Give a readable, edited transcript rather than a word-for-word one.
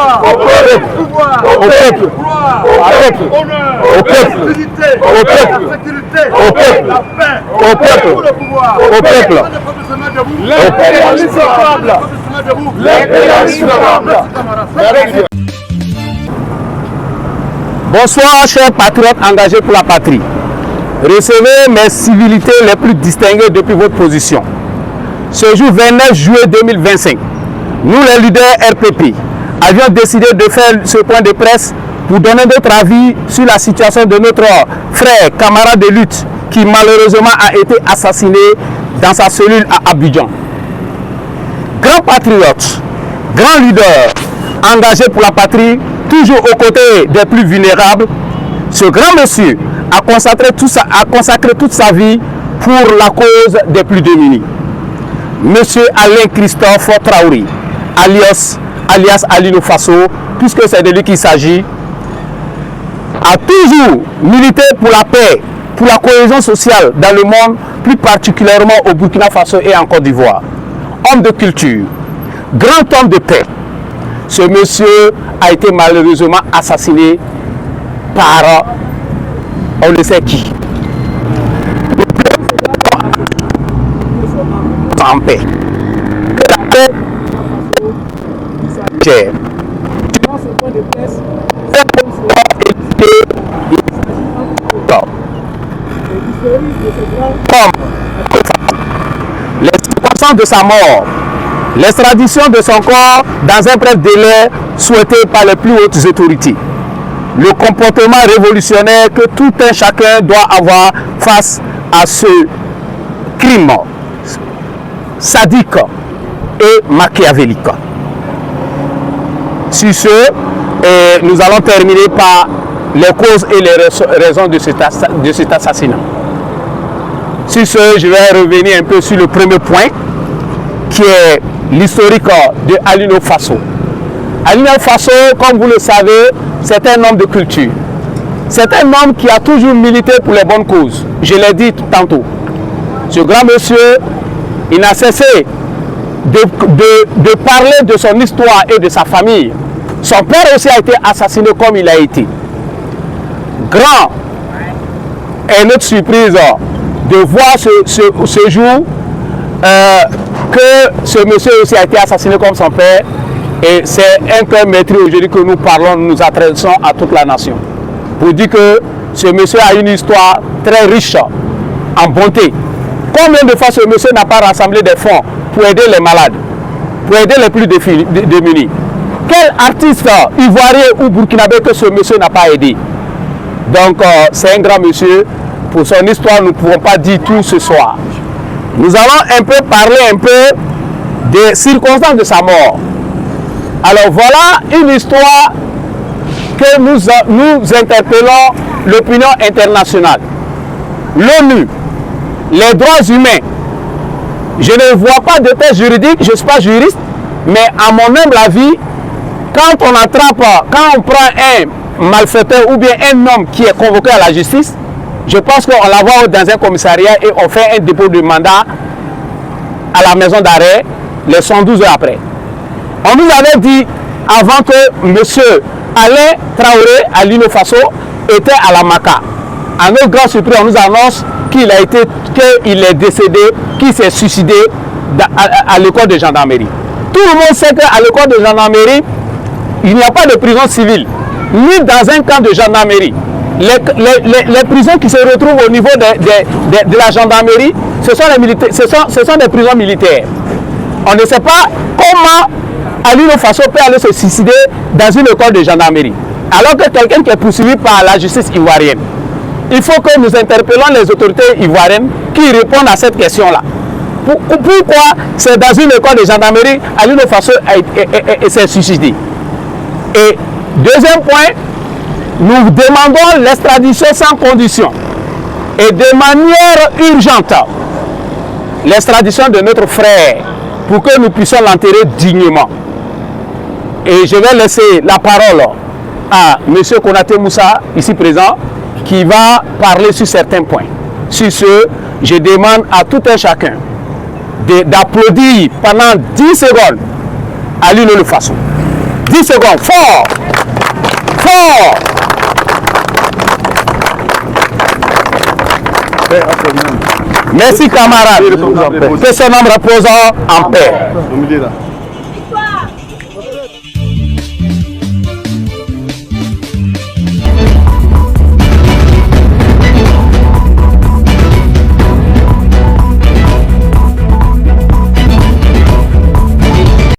Gloire au peuple. Pouvoir au peuple. Gloire au peuple. Honneur au peuple. Dignité au peuple. La sécurité au peuple. La paix au peuple. Le pouvoir au peuple. L'impérialisme durable. L'impérialisme durable. Bonsoir, chers patriotes engagés pour la patrie. Recevez mes civilités les plus distinguées depuis votre position. Ce jour 29 juillet 2025, nous les leaders RPP avions décidé de faire ce point de presse pour donner notre avis sur la situation de notre frère, camarade de lutte, qui malheureusement a été assassiné dans sa cellule à Abidjan. Grand patriote, grand leader, engagé pour la patrie, toujours aux côtés des plus vulnérables, ce grand monsieur a consacré toute sa vie pour la cause des plus démunis. Monsieur Alain Christophe Traoré, alias Alino Faso, puisque c'est de lui qu'il s'agit, a toujours milité pour la paix, pour la cohésion sociale dans le monde, plus particulièrement au Burkina Faso et en Côte d'Ivoire. Homme de culture, grand homme de paix. Ce monsieur a été malheureusement assassiné par on ne sait qui. En paix. Que la paix chère. Les circonstances de sa mort, l'extradition de son corps dans un bref délai souhaité par les plus hautes autorités, le comportement révolutionnaire que tout un chacun doit avoir face à ce crime sadique et machiavélique. Sur ce, nous allons terminer par les causes et les raisons de cet assassinat. Sur ce, je vais revenir un peu sur le premier point, qui est l'historique de Alino Faso. Alino Faso, comme vous le savez, c'est un homme de culture. C'est un homme qui a toujours milité pour les bonnes causes. Je l'ai dit tantôt. Ce grand monsieur, il n'a cessé de parler de son histoire et de sa famille. Son père aussi a été assassiné comme il a été. Grand est notre surprise de voir ce jour que ce monsieur aussi a été assassiné comme son père. Et c'est un cœur maîtrise aujourd'hui que nous parlons, nous adressons à toute la nation. Pour dire que ce monsieur a une histoire très riche en bonté. Combien de fois ce monsieur n'a pas rassemblé des fonds pour aider les malades, pour aider les plus démunis? Quel artiste ivoirien ou burkinabé que ce monsieur n'a pas aidé? Donc c'est un grand monsieur. Pour son histoire, nous ne pouvons pas dire tout ce soir. Nous allons un peu parler des circonstances de sa mort. Alors voilà une histoire que nous interpellons l'opinion internationale. L'ONU, les droits humains. Je ne vois pas de texte juridique, je ne suis pas juriste, mais à mon humble avis, quand on prend un malfaiteur ou bien un homme qui est convoqué à la justice, je pense qu'on l'envoie dans un commissariat et on fait un dépôt de mandat à la maison d'arrêt les 112 heures après. On nous avait dit avant que M. Alain Traoré, Alino Faso, était à la Maca. À notre grand surprise, on nous annonce qu'il est décédé, qu'il s'est suicidé à l'école de gendarmerie. Tout le monde sait qu'à l'école de gendarmerie, il n'y a pas de prison civile, ni dans un camp de gendarmerie. Les prisons qui se retrouvent au niveau de la gendarmerie, ce sont des prisons militaires. On ne sait pas comment Alino Faso peut aller se suicider dans une école de gendarmerie, alors que quelqu'un qui est poursuivi par la justice ivoirienne. Il faut que nous interpellons les autorités ivoiriennes qui répondent à cette question-là. Pourquoi c'est dans une école de gendarmerie Alino Faso s'est suicidé? Et deuxième point, nous demandons l'extradition sans condition et de manière urgente, l'extradition de notre frère pour que nous puissions l'enterrer dignement. Et je vais laisser la parole à M. Konaté Moussa, ici présent, qui va parler sur certains points. Sur ce, je demande à tout un chacun d'applaudir pendant 10 secondes Alino Faso. 10 secondes. Fort. Fort. Merci camarades. Que son âme repose en paix.